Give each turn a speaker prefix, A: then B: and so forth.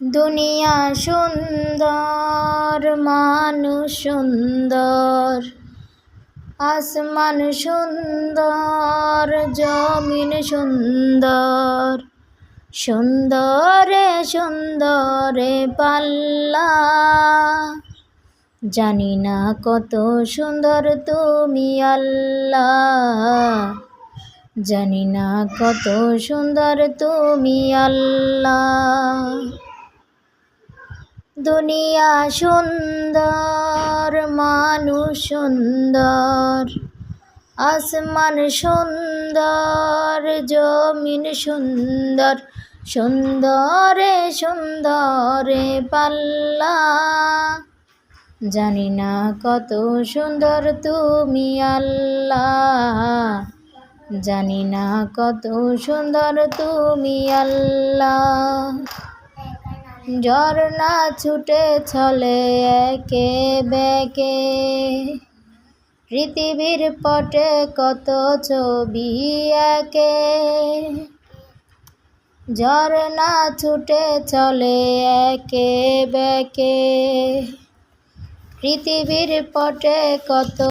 A: দুনিয়া সুন্দর, মানুষ সুন্দর, আসমান সুন্দর, জমিন সুন্দর, সুন্দরে সুন্দরে পাল্লা। জানি না কত সুন্দর তুমি আল্লাহ, জানি না কত সুন্দর তুমি আল্লাহ। দুনিয়া সুন্দর, মানুষ সুন্দর, আসমান সুন্দর, জমিন সুন্দর, সুন্দরে সুন্দরে পাল্লা। জানি না কত সুন্দর তুমি আল্লাহ, জানি না কত সুন্দর তুমি আল্লাহ। ঝর্ণা ছুটে চলে একে বেঁকে, পৃথিবীর পটে কত ছবি একে। ঝর্ণা ছুটে চলে একে বেঁকে, পৃথিবীর পটে কত